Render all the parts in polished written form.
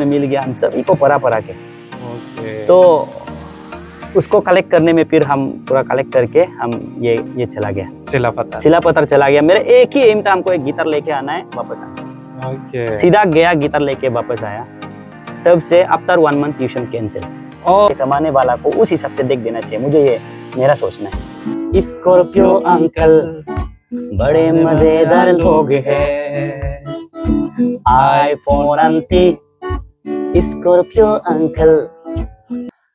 में मिल गया हम सभी को परा के। ओके। तो उसको कलेक्ट करने में फिर हम पूरा कलेक्ट करके हम ये चला गया सिलापत्थर चला गया। मेरे एक ही एम था, हमको एक गिटार लेके आना है, वापस आना। ओके। सीधा गया, गिटार लेके वापस आया। तब से आफ्टर 1 मंथ ट्यूशन कैंसिल। और कमाने वाला को उस हिसाब से देख देना चाहिए, मुझे ये मेरा सोचना है। स्कॉर्पियो अंकल बड़े मजेदार लोग हैं, iPhone aunty Scorpio uncle.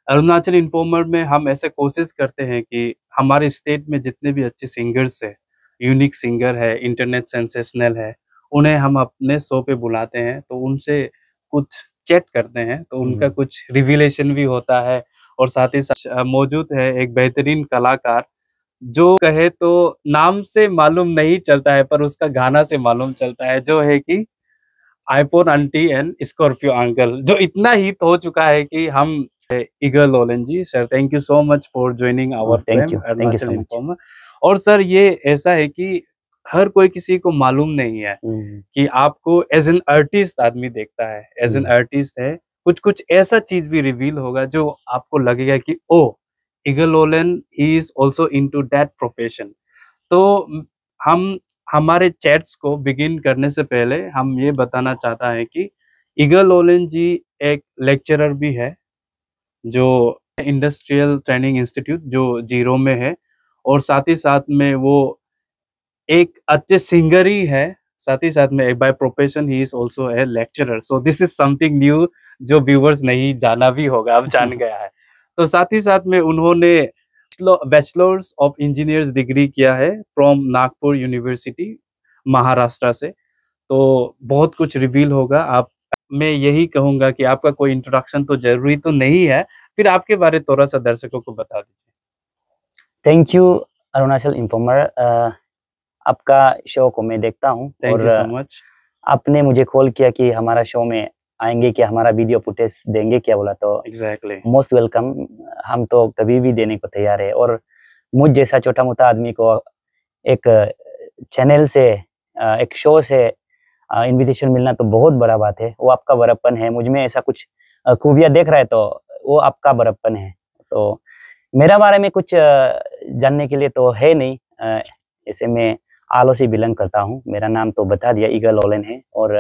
Arunachal informer में हम ऐसे कोशिश करते हैं कि हमारे स्टेट में जितने भी अच्छे सिंगर्स है, यूनिक सिंगर है, इंटरनेट सेंसेशनल है, उन्हें हम अपने शो पे बुलाते हैं, तो उनसे कुछ चैट करते हैं, तो उनका कुछ रिवीलेशन भी होता है। और साथ ही साथ मौजूद है एक बेहतरीन कलाकार, जो कहे तो नाम से मालूम नहीं चलता है पर उसका गाना से मालूम चलता है, जो है कि iPhone aunty and Scorpio uncle, जो इतना हिट हो चुका है कि हम ईगल लोलन जी, sir thank you so much for joining our thank you so much. और सर ये ऐसा है कि हर कोई किसी को मालूम नहीं है कि आपको एज एन आर्टिस्ट आदमी देखता है, एज एन आर्टिस्ट है, कुछ कुछ ऐसा चीज भी रिवील होगा जो आपको लगेगा कि ओ ईगल लोलन he is also into that profession. तो हम हमारे चैट्स को बिगिन करने से पहले हम ये बताना चाहता है कि ईगल लोलन जी एक लेक्चरर भी है, जो इंडस्ट्रियल ट्रेनिंग इंस्टीट्यूट जो जीरो में है, और साथ ही साथ में वो एक अच्छे सिंगर ही है, साथ ही साथ में by profession he is also a lecturer. So this is something new जो व्यूअर्स नहीं जाना भी होगा, अब जान गया है। तो साथ ही साथ में उन्होंने बैचलर्स ऑफ इंजीनियर्स डिग्री किया है फ्रॉम नागपुर यूनिवर्सिटी महाराष्ट्र से। तो बहुत कुछ रिवील होगा। आप मैं यही कहूंगा कि आपका कोई इंट्रोडक्शन तो जरूरी तो नहीं है, फिर आपके बारे थोड़ा सा दर्शकों को बता दीजिए। थैंक यू अरुणाचल इन्फॉर्मर, आपका शो को मैं देखता हूँ। Thank you so much. आपने मुझे कॉल किया कि हमारा शो में आएंगे क्या, हमारा वीडियो फुटेज देंगे क्या बोला, तो एग्जैक्टली मोस्ट वेलकम। हम तो कभी भी देने को तैयार है। और मुझ जैसा छोटा मोटा आदमी को एक चैनल से, एक शो से इनविटेशन मिलना तो बहुत बड़ा बात है। वो आपका बड़प्पन है। मुझ में ऐसा कुछ खूबियाँ देख रहा है तो वो आपका बड़प्पन है। तो मेरा बारे में कुछ जानने के लिए तो है नहीं। ऐसे मैं आलो से बिलोंग करता हूँ, मेरा नाम तो बता दिया, ईगल लोलन है। और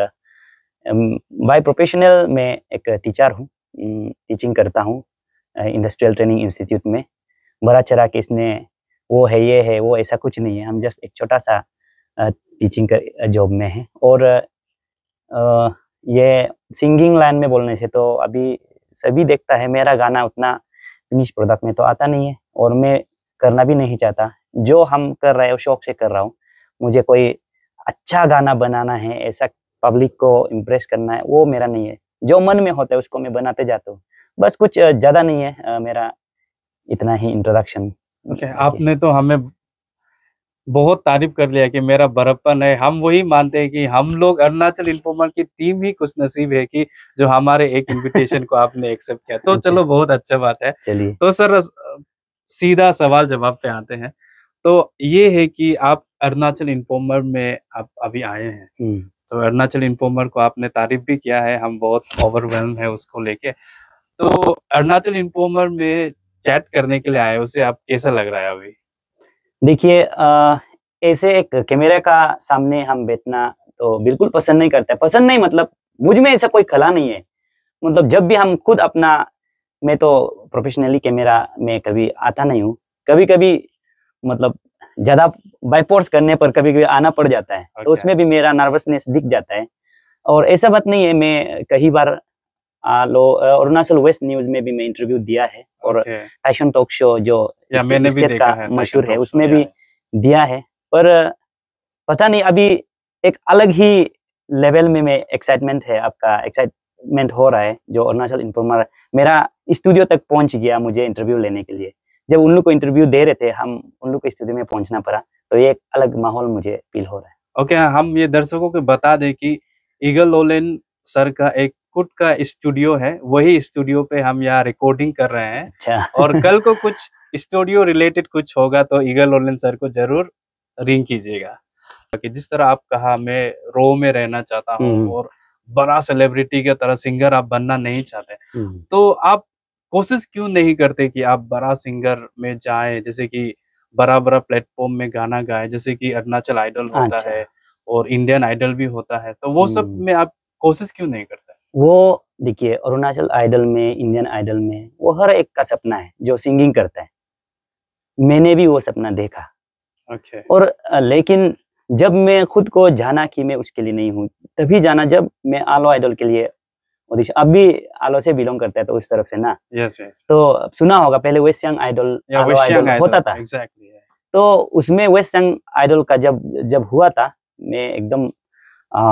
बाय प्रोफेशनल मैं एक टीचर हूँ, टीचिंग करता हूँ इंडस्ट्रियल ट्रेनिंग इंस्टीट्यूट में। बड़ा चढ़ा के इसने वो है ये है वो ऐसा कुछ नहीं है, हम जस्ट एक छोटा सा टीचिंग का जॉब में है। और ये सिंगिंग लाइन में बोलने से तो अभी सभी देखता है, मेरा गाना उतना फिनिश प्रोडक्ट में तो आता नहीं है, और मैं करना भी नहीं चाहता। जो हम कर रहे हो शौक से कर रहा हूँ। मुझे कोई अच्छा गाना बनाना है, ऐसा पब्लिक को इम्प्रेस करना है, वो मेरा नहीं है। जो मन में होता है उसको मैं बनाते जाता हूँ, बस कुछ ज़्यादा नहीं है मेरा, इतना ही इंट्रोडक्शन। आपने तो हमें बहुत तारीफ कर लिया कि मेरा बड़प्पन है। हम वही मानते हैं कि हम लोग अरुणाचल इन्फॉर्मर की टीम ही कुछ नसीब है कि जो हमारे एक इनविटेशन को आपने एक्सेप्ट किया। तो चलो बहुत अच्छा बात है। चलिए तो सर सीधा सवाल जवाब पे आते हैं। तो ये है कि आप अरुणाचल इन्फॉर्मर में आप अभी आए हैं, तो अरुणाचल इन्फॉर्मर को आपने तारीफ भी किया है, हम बहुत ओवरवेल्म है उसको लेके। तो अरुणाचल इन्फॉर्मर में चैट करने के लिए आए, उसे आप कैसा लग रहा है अभी? देखिए, ऐसे एक कैमरे का सामने हम बैठना तो बिल्कुल पसंद नहीं करते। पसंद नहीं मतलब मुझ में ऐसा कोई कला नहीं है। मतलब जब भी हम खुद अपना, मैं तो प्रोफेशनली कैमरा में कभी आता नहीं हूँ। कभी-कभी मतलब ज़्यादा बाय फोर्स करने पर कभी-कभी आना पड़ जाता है। तो उसमें भी मेरा नर्वसनेस दिख जाता है। और ऐसा बात नहीं है, मैं कई बार अरुणाचल वेस्ट न्यूज़ में भी मैं इंटरव्यू दिया है, और टाइसन टॉक शो जो मैंने भी देखा है, मशहूर है, उसमें भी दिया है। पर पता नहीं अभी एक अलग ही लेवल में मैं एक्साइटमेंट है, आपका एक्साइटमेंट हो रहा है। जो अरुणाचल इन्फॉर्मर मेरा स्टूडियो तक पहुंच गया मुझे इंटरव्यू लेने के लिए। जब उन लोग को इंटरव्यू दे रहे थे, हम उन लोग के स्टूडियो में पहुंचना पड़ा, तो ये एक अलग माहौल मुझे फील हो रहा है। ओके, हम ये दर्शकों को बता दें कि ईगल लोलन सर का एक खुद का स्टूडियो है, वही स्टूडियो पे हम यहाँ रिकॉर्डिंग कर रहे हैं। अच्छा। और कल को कुछ स्टूडियो रिलेटेड कुछ होगा तो ईगल लोलन सर को जरूर रिंग कीजिएगा। कि जिस तरह आप कहा, मैं रो में रहना चाहता हूँ और बड़ा सेलिब्रिटी की तरह सिंगर आप बनना नहीं चाहते, तो आप कोशिश क्यों नहीं करते कि आप बड़ा सिंगर में जाएं, जैसे कि बड़ा बड़ा प्लेटफॉर्म में गाना गाएं, जैसे कि अरुणाचल आइडल होता अच्छा। है और इंडियन आइडल भी होता है, तो वो सब में आप कोशिश क्यों नहीं करते? वो देखिए, अरुणाचल आइडल में, इंडियन आइडल में, वो हर एक का सपना है जो सिंगिंग करता है। मैंने भी वो सपना देखा। ओके। और लेकिन जब मैं खुद को जाना कि मैं उसके लिए नहीं हूँ, तभी जाना जब मैं आलो आइडल के लिए ऑडिशन, अब भी आलो से बिलोंग करता है तो उस तरफ से ना, यस यस। तो सुना होगा पहले वेस्ट सियांग आइडल, या आलो वेस्ट आइडल सियांग होता आइडल, था। एग्जैक्टली। तो उसमें वेस्ट सियांग आइडल का जब जब हुआ था, मैं एकदम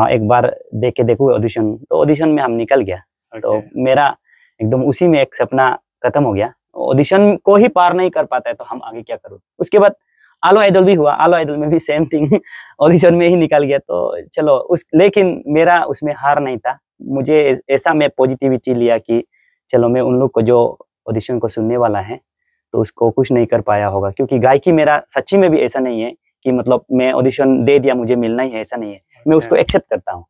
एक बार देख के देखूँ ऑडिशन, तो ऑडिशन में हम निकल गया। तो मेरा एकदम उसी में एक सपना खत्म हो गया। ऑडिशन को ही पार नहीं कर पाता है तो हम आगे क्या करूँ। उसके बाद आलो आइडल भी हुआ, आलो आइडल में भी सेम थिंग ऑडिशन में ही निकल गया। तो चलो लेकिन मेरा उसमें हार नहीं था। मुझे ऐसा मैं पॉजिटिविटी लिया कि चलो, मैं उन लोग को जो ऑडिशन को सुनने वाला है तो उसको कुछ नहीं कर पाया होगा, क्योंकि गायकी मेरा सच्ची में भी ऐसा नहीं है कि मतलब मैं ऑडिशन दे दिया मुझे मिलना ही है, ऐसा नहीं है। मैं उसको एक्सेप्ट करता हूँ।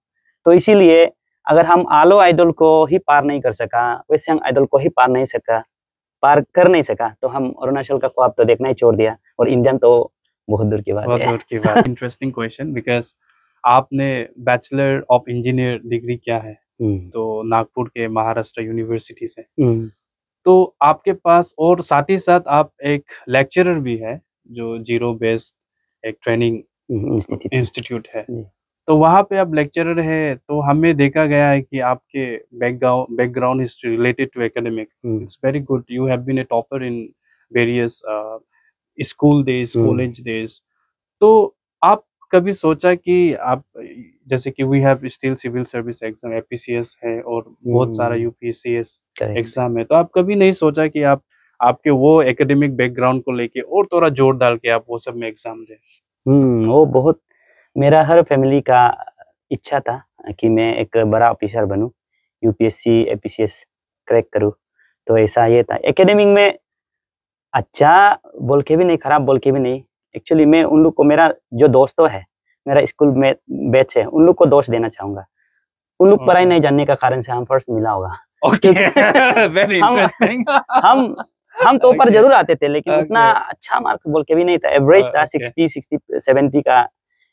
तो इसीलिए अगर हम आलो आइडल को ही पार नहीं कर सका, वेस्ट सियांग आइडल को ही पार कर नहीं सका, तो हम अरुणाचल का ख्वाब तो देखना ही छोड़ दिया, और इंडियन तो बहुत दूर की बात है। बहुत दूर की बात। इंटरेस्टिंग क्वेश्चन, बिकॉज आपने बैचलर ऑफ इंजीनियर डिग्री किया है तो नागपुर के महाराष्ट्र यूनिवर्सिटी से, तो आपके पास और साथ ही साथ आप एक लेक्चरर भी है जो जीरो बेस्ड एक ट्रेनिंग इंस्टीट्यूट है, तो वहाँ पे आप लेक्चरर है। तो हमें देखा गया है कि आपके background history related to academic, it's very good. You have been a topper in various school days, college days. तो आप कभी सोचा कि आप, जैसे कि we have still civil service exam, APCS है और बहुत सारा यूपीएससीएस एग्जाम है, तो आप कभी नहीं सोचा कि आप आपके वो एकेडमिक बैकग्राउंड को लेके और थोड़ा जोर डाल के आप वो सब में एग्जाम दें? वो बहुत, मेरा हर फैमिली का इच्छा था कि मैं एक बड़ा ऑफिसर बनूं, यूपीएससी एपीसीएस क्रैक करूं। तो ऐसा ये था। एकेडमिक में अच्छा बोल के भी नहीं, खराब बोल के भी नहीं। एक्चुअली मैं उन लोग को, मेरा जो दोस्तों है, मेरा स्कूल में बैच है, उन लोग को दोष देना चाहूंगा। उन लोग पढ़ाई नहीं जानने का कारण से हम फर्स्ट मिला होगा। Very interesting. हम टॉपर जरूर आते थे, लेकिन उतना अच्छा मार्क्स बोल के भी नहीं था। एवरेज था 60-70 का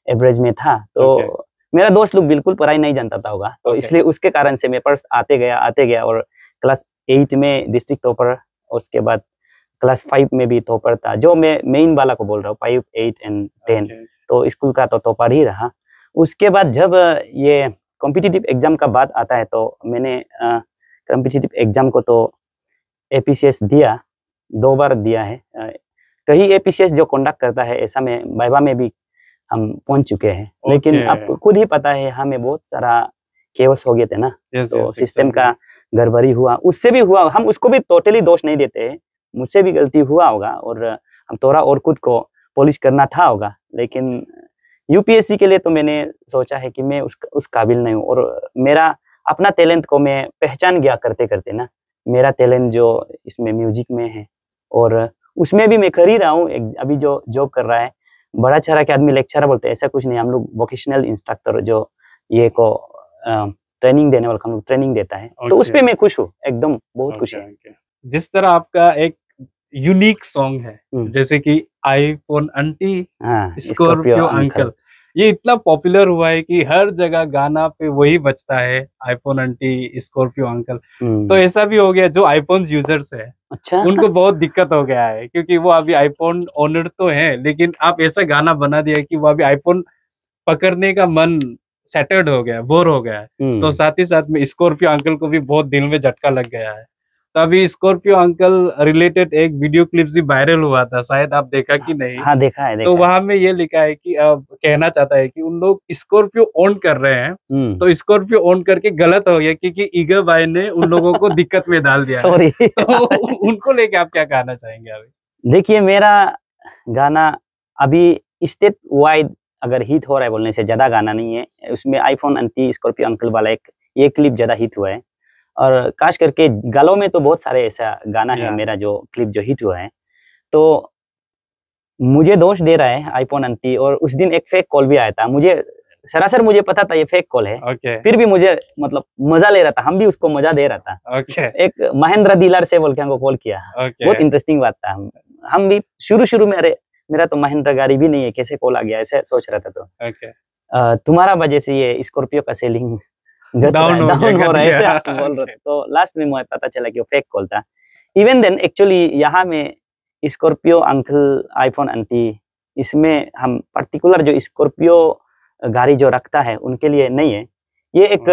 एवरेज में था। तो मेरा दोस्त लोग बिल्कुल पढ़ाई नहीं जानता था होगा, तो इसलिए उसके कारण से मैं फर्स्ट आते गया और क्लास 8 में डिस्ट्रिक्ट टॉपर, उसके बाद क्लास 5 में भी टॉपर था। जो मैं मेन वाला को बोल रहा हूँ, 5, 8 एंड 10, तो स्कूल का तो टॉपर ही रहा। उसके बाद जब ये कॉम्पिटिटिव एग्जाम का बात आता है, तो मैंने कॉम्पिटिटिव एग्जाम को तो एपीसीएस दिया, 2 बार दिया है। कहीं एपीसीएस जो कंडक्ट करता है, ऐसा में वाइवा में भी हम पहुंच चुके हैं। लेकिन अब खुद ही पता है, हमें बहुत सारा केओस हो गए थे ना। तो सिस्टम का गड़बड़ी हुआ, उससे भी हुआ। हम उसको भी टोटली दोष नहीं देते हैं, मुझसे भी गलती हुआ होगा और हम थोड़ा और खुद को पॉलिश करना था होगा। लेकिन यूपीएससी के लिए तो मैंने सोचा है कि मैं उस काबिल नहीं हूँ, और मेरा अपना टैलेंट को मैं पहचान गया करते करते ना। मेरा टैलेंट जो इसमें म्यूजिक में है, और उसमें भी मैं कर ही रहा हूँ। अभी जो जॉब कर रहा है, बड़ा चढ़ा के आदमी लेक्चरर बोलते हैं, ऐसा कुछ नहीं। हम लोग वोकेशनल इंस्ट्रक्टर जो ये को ट्रेनिंग देने वाला, हम लोग ट्रेनिंग देता है। तो उस पे मैं खुश हूँ, एकदम बहुत खुश है। जिस तरह आपका एक यूनिक सॉन्ग है, जैसे कि आईफोन आंटी, स्कॉर्पियो अंकल, ये इतना पॉपुलर हुआ है कि हर जगह गाना पे वही बजता है, आईफोन आंटी, स्कॉर्पियो अंकल। तो ऐसा भी हो गया जो आईफोन यूजर्स है, अच्छा, उनको बहुत दिक्कत हो गया है, क्योंकि वो अभी आईफोन ओनर तो है, लेकिन आप ऐसा गाना बना दिया कि वो अभी आईफोन पकड़ने का मन सेटर्ड हो गया, बोर हो गया है। तो साथ ही साथ में स्कॉर्पियो अंकल को भी बहुत दिल में झटका लग गया है। तो अभी स्कॉर्पियो अंकल रिलेटेड एक वीडियो क्लिप भी वायरल हुआ था, शायद आप देखा कि नहीं? हाँ, देखा है। तो वहां में ये लिखा है कि कहना चाहता है कि उन लोग स्कॉर्पियो ऑन कर रहे हैं, तो स्कॉर्पियो ऑन करके गलत हो गया, क्योंकि ईगर भाई ने उन लोगों को दिक्कत में डाल दिया। सॉरी। तो उनको लेके आप क्या कहना चाहेंगे अभी? देखिए, मेरा गाना अभी स्टेट वाइड अगर हिट हो रहा है बोलने से ज्यादा गाना नहीं है। उसमें आईफोन आंटी, स्कॉर्पियो अंकल वाला ये क्लिप ज्यादा हिट हुआ है, और खास करके गालों में तो बहुत सारे ऐसा गाना है मेरा जो क्लिप जो हिट हुआ है। तो मुझे दोष दे रहा है आईफोन आंटी, और उस दिन एक फेक कॉल भी आया था मुझे। सरासर मुझे पता था ये फेक कॉल है, ओके फिर भी मुझे मतलब मजा ले रहा था, हम भी उसको मजा दे रहा था। ओके एक महेंद्र डीलर से बोल के हमको कॉल किया, ओके बहुत इंटरेस्टिंग बात था। हम भी शुरू में अरे मेरा तो महेंद्र गाड़ी भी नहीं है, कैसे कॉल आ गया ऐसे सोच रहा था। तो ओके तुम्हारा वजह से ये स्कॉर्पियो का सेलिंग डाउन हो रहा है ऐसे आप बोल रहे ओके थे। तो लास्ट में मुझे पता चला कि वो फेक कॉल था। इवन देन एक्चुअली यहाँ में स्कॉर्पियो अंकल, आईफोन आंटी, इसमें हम पर्टिकुलर जो स्कॉर्पियो गाड़ी जो रखता है उनके लिए नहीं है, ये एक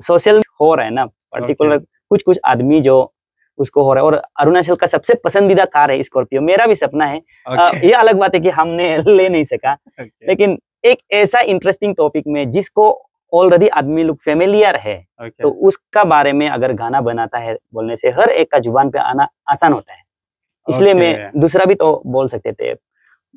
सोशल हो रहा है ना, पर्टिकुलर कुछ आदमी जो उसको हो रहा है। और अरुणाचल का सबसे पसंदीदा कार है स्कॉर्पियो, मेरा भी सपना है। ये अलग बात है कि हमने ले नहीं सका, लेकिन एक ऐसा इंटरेस्टिंग टॉपिक में जिसको ऑलरेडी आदमी लोग फेमिलियर है, तो उसका बारे में अगर गाना बनाता है बोलने से हर एक का जुबान पे आना आसान होता है। इसलिए मैं दूसरा भी तो बोल सकते थे,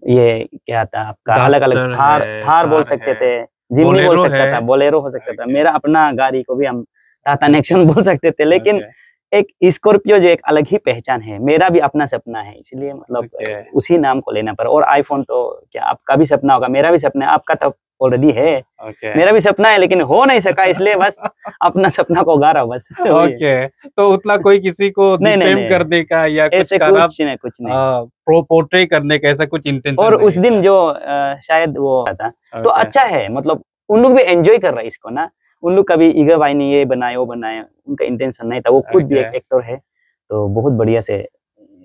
ये क्या था आपका अलग अलग थार बोल सकते थे, जिम्नी बोल सकता था, बोलेरो हो सकता था, मेरा अपना गाड़ी को भी हम टाटा नेक्सॉन बोल सकते थे। लेकिन एक स्कॉर्पियो जो एक अलग ही पहचान है, मेरा भी अपना सपना है, इसलिए मतलब उसी नाम को लेना पड़ा। और आईफोन तो क्या आपका भी सपना होगा, मेरा भी सपना है, आपका तो ऑलरेडी है, मेरा भी सपना है लेकिन हो नहीं सका, इसलिए बस अपना सपना को गा रहा हूं बस। ओके तो उतना कोई किसी को डिफेम करने का या ऐसे कुछ नहीं पोर्ट्रे करने का ऐसा कुछ इंटेंशन और उस दिन जो शायद वो था तो अच्छा है, मतलब उन लोग भी एंजॉय कर रहे हैं इसको ना। उन लोग कभी ईगर भाई ने ये बनाए वो बनाए, उनका इंटेंशन नहीं था, वो खुद भी एक एक्टर है, तो बहुत बढ़िया से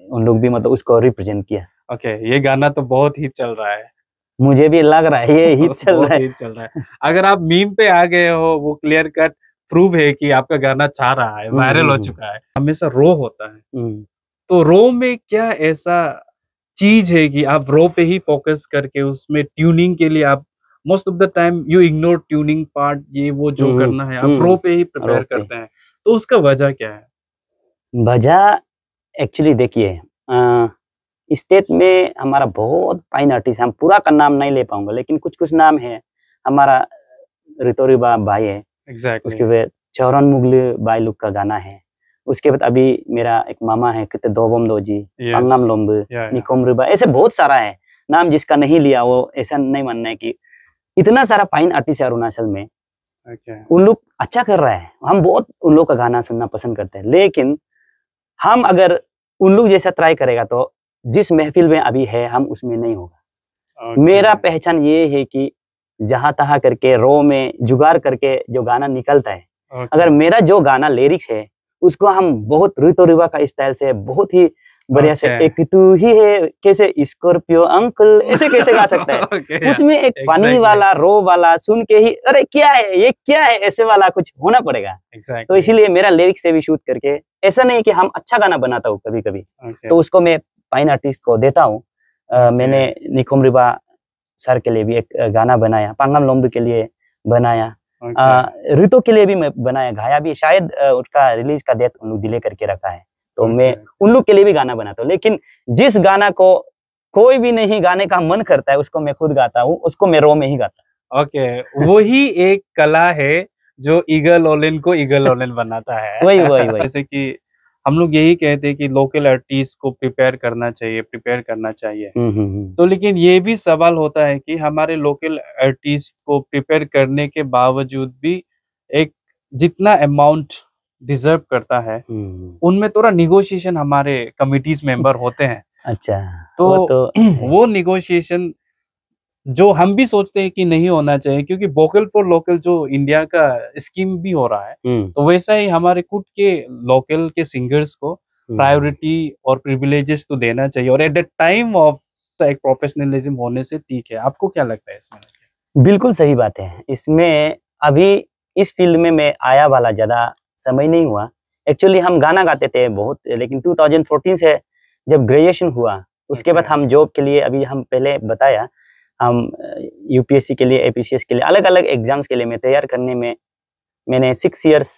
उन लोग भी मतलब उसको रिप्रेजेंट किया। ओके ये गाना तो बहुत हिट चल रहा है, मुझे भी लग रहा है ये हिट चल रहा है। अगर आप मीम पे आ गए हो, वो क्लियर कट प्रूव है कि आपका गाना छा रहा है, वायरल हो चुका है। हमेशा रो होता है, तो रो में क्या ऐसा चीज है कि आप रो पे ही फोकस करके उसमें ट्यूनिंग के लिए आप most of the time you ignore tuning part, ये वो जो करना है आप रो पे ही प्रिपेयर करते हैं, तो उसका वजह क्या है? वजह एक्चुअली देखिए, स्टेट में हमारा बहुत फाइन आर्टिस्ट है, हम पूरा का नाम नहीं ले पाऊंगा, लेकिन कुछ नाम है। हमारा रितोरीबा भाई है, उसके बाद चौरन मुगल भाई लोग का गाना है, उसके बाद अभी मेरा एक मामा है कितने दोबम दोजी, पंगम लोम्ब, निकोमरिबा, ऐसे बहुत सारा है नाम जिसका नहीं लिया, वो ऐसा नहीं मानना है कि इतना सारा फाइन आर्टिस्ट है अरुणाचल में। उन लोग अच्छा कर रहा है, हम बहुत उन लोग का गाना सुनना पसंद करते हैं, लेकिन हम अगर उन लोग जैसा ट्राई करेगा तो जिस महफिल में अभी है हम उसमें नहीं होगा। मेरा पहचान ये है कि जहां तहां करके रो में जुगाड़ करके जो गाना निकलता है, अगर मेरा जो गाना लिरिक्स है उसको हम बहुत रीतो रिवा का स्टाइल से बहुत ही बढ़िया से, एक तू ही है कैसे स्कॉर्पियो अंकल ऐसे कैसे गा सकता है, उसमें एक पानी वाला रो वाला सुन के ही अरे क्या है ये क्या है ऐसे वाला कुछ होना पड़ेगा। तो इसीलिए मेरा लिरिक्स से भी शूट करके, ऐसा नहीं कि हम अच्छा गाना बनाता हूँ कभी कभी तो उसको मैं फाइन आर्टिस्ट को देता हूँ। मैंने निकोमरिबा सर के लिए भी एक गाना बनाया, पांगम लोम्ब के लिए बनाया, ऋतु के लिए भी मैं बनाया, गाया भी, शायद उसका रिलीज का डेट उन लोग डिले करके रखा है, तो मैं उन लोग के लिए भी गाना बनाता हूँ। लेकिन जिस गाना को कोई भी नहीं गाने का मन करता है उसको मैं खुद गाता हूँ, उसको मैं रो में ही गाता हूँ। ओके वही एक कला है जो ईगल ओलिन को ईगल ओलिन बनाता है। वही जैसे कि हम लोग यही कहते हैं कि लोकल आर्टिस्ट को प्रिपेयर करना चाहिए, तो लेकिन ये भी सवाल होता है कि हमारे लोकल आर्टिस्ट को प्रिपेयर करने के बावजूद भी एक जितना अमाउंट डिजर्व करता है उनमें थोड़ा निगोशिएशन हमारे कमिटीज मेंबर होते हैं। अच्छा, तो वो निगोशिएशन जो हम भी सोचते हैं कि नहीं होना चाहिए, क्योंकि वोकल फॉर लोकल जो इंडिया का स्कीम भी हो रहा है, तो वैसा ही हमारे खुद के लोकल के सिंगर्स को प्रायोरिटी और प्रिविलेजेस तो देना चाहिए, और एट द टाइम ऑफ एक प्रोफेशनलिज्म होने से ठीक है। आपको क्या लगता है इसमें? बिल्कुल सही बात है। इसमें अभी इस फील्ड में मैं आया वाला ज्यादा समय नहीं हुआ, एक्चुअली हम गाना गाते थे बहुत, लेकिन 2014 से जब ग्रेजुएशन हुआ उसके बाद हम जॉब के लिए, अभी हम पहले बताया हम यूपीएससी के लिए, एपीसीएस के लिए, अलग अलग एग्जाम्स के लिए मैं तैयार करने में मैंने 6 इयर्स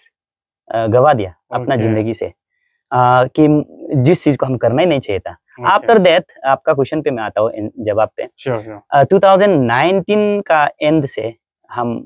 गवा दिया अपना जिंदगी से, कि जिस चीज को हम करना ही नहीं चाहिए था। आफ्टर दैट आपका क्वेश्चन पे मैं आता हूँ जवाब पे। 2019 का एंड से हम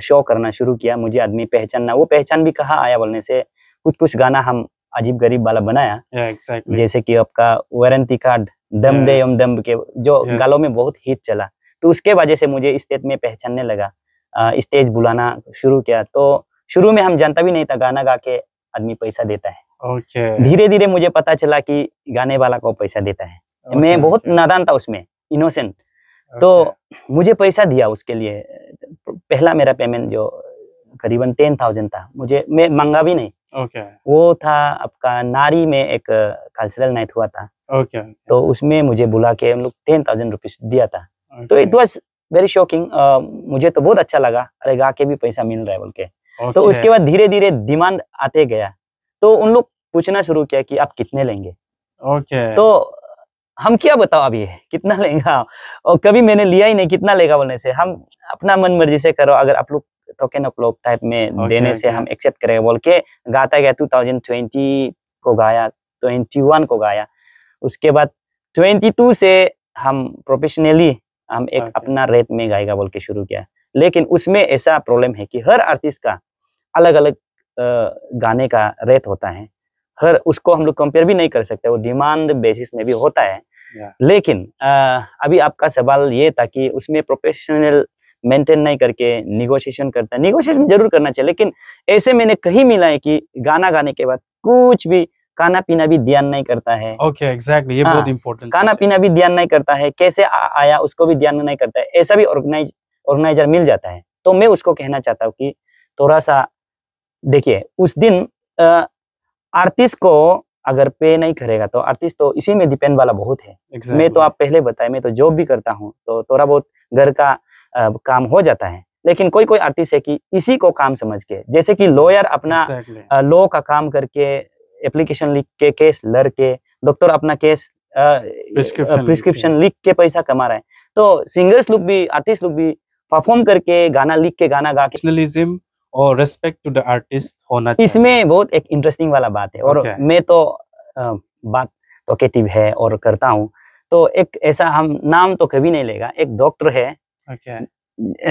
शो करना शुरू किया, मुझे आदमी पहचानना, वो पहचान भी कहाँ आया बोलने से कुछ गाना हम अजीब गरीब वाला बनाया, जैसे कि आपका वारंटी कार्ड, दम दे यम दम के जो गालों में बहुत हिट चला, तो उसके वजह से मुझे स्टेज में पहचानने लगा, स्टेज बुलाना शुरू किया। तो शुरू में हम जानता भी नहीं था गाना गा के आदमी पैसा देता है। धीरे धीरे मुझे पता चला कि गाने वाला को पैसा देता है। मैं बहुत नादान था उसमें, इनोसेंट। तो मुझे पैसा दिया उसके लिए। पहला मेरा पेमेंट जो करीबन 10,000 था, मैं मांगा भी नहीं। वो था आपका नारी में एक कल्चरल नाइट हुआ था। तो उसमें मुझे बुला के हम लोग 10,000 रुपीज दिया था। तो इट वॉज वेरी शॉकिंग। मुझे तो बहुत अच्छा लगा, अरे गा के भी पैसा मिल रहा है बोल के। तो उसके बाद धीरे धीरे डिमांड आते गया। तो उन लोग पूछना शुरू किया कि आप कितने लेंगे। तो हम क्या बताओ अभी कितना लेगा, और कभी मैंने लिया ही नहीं कितना लेगा बोलने से। हम अपना मन मर्जी से करो, अगर आप लोग टोकन ऑफ लव टाइप में देने से हम एक्सेप्ट करेंगे बोल के गाता गया। 2020 को गाया, 21 को गाया। उसके बाद 22 से हम प्रोफेशनली हम एक अपना रेट में गाएगा बोल के शुरू किया। लेकिन उसमें ऐसा प्रॉब्लम है कि हर आर्टिस्ट का अलग अलग गाने का रेट होता है। हर उसको हम लोग कंपेयर भी नहीं कर सकते, वो डिमांड बेसिस में भी होता है। लेकिन अभी आपका सवाल ये था कि उसमें प्रोफेशनल मेंटेन नहीं करके निगोशिएशन करता है। निगोशिएशन जरूर करना चाहिए, लेकिन ऐसे मैंने कहीं मिला है कि गाना गाने के बाद कुछ भी खाना पीना भी ध्यान नहीं करता है। एग्जैक्टली, ये बहुत इंपॉर्टेंट। खाना पीना भी ध्यान नहीं करता है, कैसे आया उसको भी ध्यान नहीं करता है। ऐसा भी ऑर्गेनाइजर मिल जाता है। तो मैं उसको कहना चाहता हूँ कि थोड़ा सा देखिए, उस दिन आर्टिस्ट को अगर पे नहीं करेगा तो आर्टिस्ट तो इसी में डिपेंड वाला बहुत है। मैं तो आप पहले बताए, मैं तो जॉब भी करता हूँ, तो थोड़ा बहुत घर का काम हो जाता है। लेकिन कोई कोई आर्टिस्ट है कि इसी को काम समझ के, जैसे कि लॉयर अपना लॉ का काम करके, एप्लीकेशन लिख के, केस लड़ के, डॉक्टर अपना केस प्रिस्क्रिप्शन लिख के पैसा कमा रहा है। तो सिंगर्स लोग भी, आर्टिस्ट लोग भी परफॉर्म करके, गाना लिख के, गाना गा के, और रिस्पेक्ट टू द आर्टिस्ट होना चाहिए। इसमें बहुत एक इंटरेस्टिंग वाला बात है। और मैं तो बात तो केटिव है और करता हूँ। तो एक ऐसा, हम नाम तो कभी नहीं लेगा, एक डॉक्टर है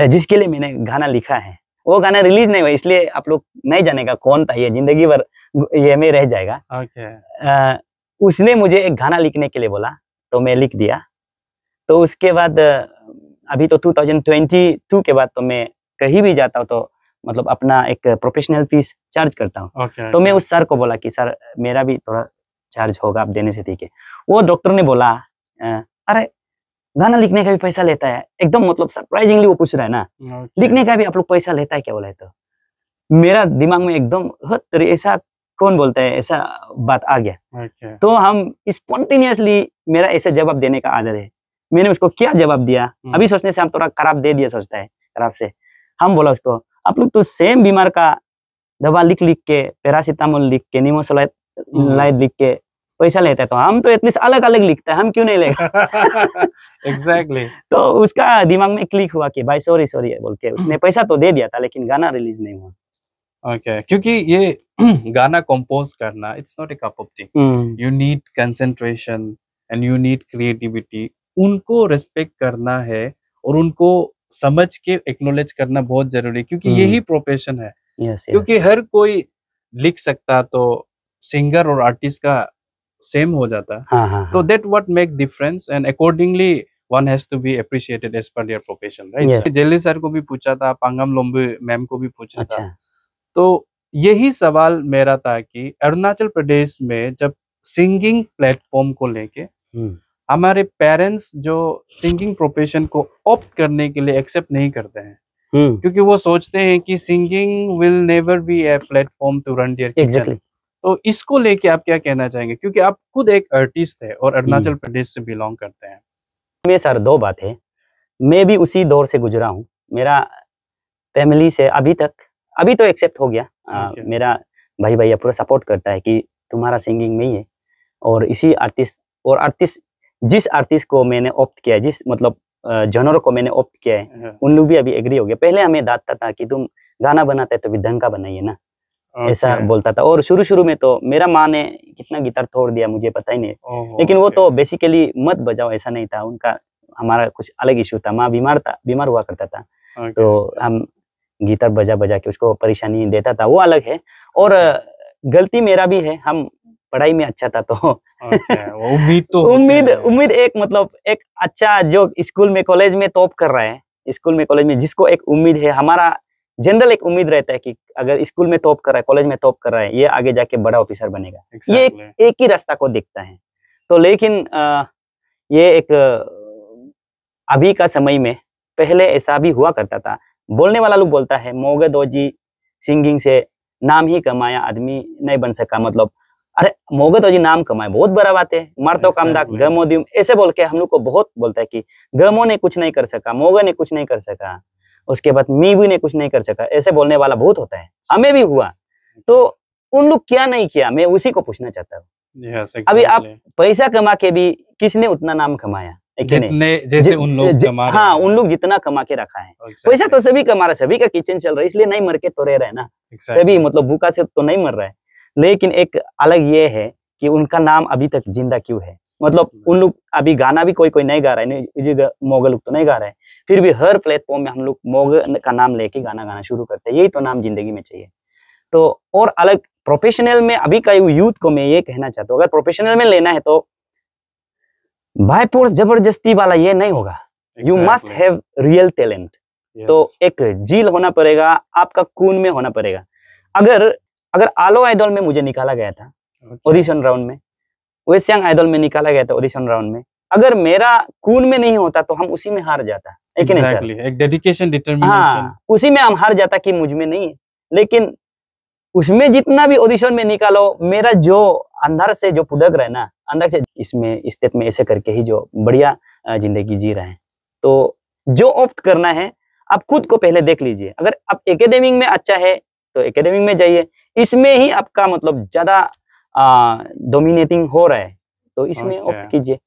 जिसके लिए मैंने गाना लिखा है। वो गाना रिलीज नहीं हुआ, इसलिए आप लोग नहीं जानेगा कौन था, ये जिंदगी भर ये में रह जाएगा। उसने मुझे एक गाना लिखने के लिए बोला, तो मैं लिख दिया। तो उसके बाद अभी तो 2022 के बाद तो मैं कहीं भी जाता हूँ तो मतलब अपना एक प्रोफेशनल फीस चार्ज करता हूँ। तो मैं उस सर को बोला कि सर मेरा भी थोड़ा चार्ज होगा, आप देने से ठीक है। वो डॉक्टर ने बोला अरे गाना लिखने का भी पैसा लेता है? एकदम मतलब सरप्राइजिंगली वो पूछ रहा है ना, लिखने का भी आप लोग पैसा लेता है क्या? बोला है। तो मेरा दिमाग में एकदम ऐसा कौन बोलता है, ऐसा बात आ गया। तो हम स्पॉन्टेनियसली, मेरा ऐसे जवाब देने का आदत है, मैंने उसको क्या जवाब दिया, अभी सोचने से हम थोड़ा खराब दे दिया, सोचता है खराब से। हम बोला उसको, आप लोग तो सेम बीमार का दवा लिख के, पैरासिटामोल लिख के, निमोसोलाइड लिख के पैसा लेता है, तो हम तो एटलीस्ट अलग अलग लिखता है, हम क्यों नहीं लेगा? एग्जैक्टली। तो उसका दिमाग में क्लिक हुआ कि भाई सॉरी बोल के उसने पैसा तो दे दिया था, लेकिन गाना रिलीज नहीं हुआ। क्योंकि ये गाना कंपोज करना, it's not a cup of T. You need concentration and you need creativity. उनको रिस्पेक्ट करना है और उनको समझ के एक्नॉलेज करना बहुत जरूरी है, क्योंकि यही प्रोफेशन है। क्योंकि हर कोई लिख सकता तो सिंगर और आर्टिस्ट का सेम हो जाता। तो that what make difference, and accordingly one has to be appreciated as per their profession, right? जेली सर को भी पूछा था, पांगम लोम्बे मैम को भी पूछा था। तो यही सवाल मेरा था कि अरुणाचल प्रदेश में जब सिंगिंग प्लेटफॉर्म को लेके हमारे पेरेंट्स जो सिंगिंग प्रोफेशन को ऑप्ट करने के लिए एक्सेप्ट नहीं करते हैं, क्योंकि वो सोचते हैं कि singing will never be a platform to run their kitchen. तो इसको लेके आप क्या कहना चाहेंगे, क्योंकि आप खुद एक आर्टिस्ट है और अरुणाचल प्रदेश से बिलोंग करते हैं? में सर दो बात है, मैं भी उसी दौर से गुजरा हूँ। मेरा फैमिली से अभी तो एक्सेप्ट हो गया। मेरा भाई भैया पूरा सपोर्ट करता है कि तुम्हारा सिंगिंग में ही है, और इसी आर्टिस्ट जिस आर्टिस्ट को मैंने ऑप्ट किया है, जिस मतलब जनर को मैंने ऑप्ट किया है, उन लोग भी अभी एग्री हो गया। पहले हमें डांटता था कि तुम गाना बनाते तो भी ढंग का बनाइए ना, ऐसा बोलता था। और शुरू में तो मेरा माँ ने कितना गिटार तोड़ दिया मुझे पता ही नहीं, लेकिन वो तो बेसिकली मत बजाओ ऐसा नहीं था उनका, हमारा कुछ अलग इशू था। माँ बीमार हुआ करता था, तो हम गिटार बजा के उसको परेशानी देता था, वो अलग है। और गलती मेरा भी है, हम पढ़ाई में अच्छा था तो वो उम्मीद तो उम्मीद एक मतलब एक अच्छा जो स्कूल में कॉलेज में टॉप कर रहा है, स्कूल में कॉलेज में जिसको एक उम्मीद है, हमारा जनरल एक उम्मीद रहता है कि अगर स्कूल में टॉप कर रहा है, कॉलेज में टॉप कर रहा है, ये आगे जाके बड़ा ऑफिसर बनेगा। ये एक ही रास्ता को देखता है। तो लेकिन ये एक अभी का समय में, पहले ऐसा भी हुआ करता था। बोलने वाला लोग बोलता है मोगे दोजी सिंगिंग से नाम ही कमाया, आदमी नहीं बन सका। मतलब अरे मोगे दोजी नाम कमाए बहुत बड़ा बात है, मर्तो कामदा गमोदियम ऐसे बोल के हम लोग को बहुत बोलता है कि गमो ने कुछ नहीं कर सका, मोगे ने कुछ नहीं कर सका, उसके बाद मीवी ने कुछ नहीं कर सका, ऐसे बोलने वाला बहुत होता है। हमें भी हुआ। तो उन लोग क्या नहीं किया, मैं उसी को पूछना चाहता हूँ। अभी आप पैसा कमा के भी किसने उतना नाम कमाया? जैसे उन लोग कमा रहे हैं। हाँ, उन लोग जितना कमा के रखा है। पैसा तो सभी कमा रहा है, सभी का किचन चल रहा है, इसलिए नहीं मर के तो रह रहे हैं ना। सभी मतलब भूखा से तो नहीं मर रहा है। लेकिन एक अलग ये है कि उनका नाम अभी तक जिंदा क्यों है। मतलब उन लोग अभी गाना भी कोई नहीं गा रहा है, मोगल लोग तो नहीं गा रहे हैं, फिर भी हर प्लेटफॉर्म में हम लोग मोगल का नाम लेके गाना गाना शुरू करते हैं। यही तो नाम जिंदगी में चाहिए। तो और अलग प्रोफेशनल में अभी का यूथ को मैं ये कहना चाहता हूँ, अगर प्रोफेशनल में लेना है तो बाय फोर्स जबरदस्ती वाला ये नहीं होगा। You must have real talent. तो एक जील होना पड़ेगा, आपका खून में होना पड़ेगा। अगर आलो आइडल में मुझे निकाला गया था ऑडिशन राउंड में, वेस्ट सियांग आइडल में निकाला गया था ऑडिशन राउंड में, अगर मेरा खून में नहीं होता तो हम उसी में हार जाता। एक डेडिकेशन, डिटरमिनेशन, हाँ, उसी में हम हार जाता कि मुझ में नहीं है। लेकिन उसमें जितना भी ऑडिशन में निकालो, मेरा जो अंदर से जो पुदक रहा है ना, अंदर से इसमें स्टेट में ऐसे करके ही जो बढ़िया जिंदगी जी रहे हैं। तो जो ऑप्ट करना है आप खुद को पहले देख लीजिए। अगर आप एकेडमिक में अच्छा है तो एकेडमिक में जाइए, इसमें ही आपका मतलब ज्यादा डोमिनेटिंग हो रहा है तो इसमें ऑप्ट कीजिए।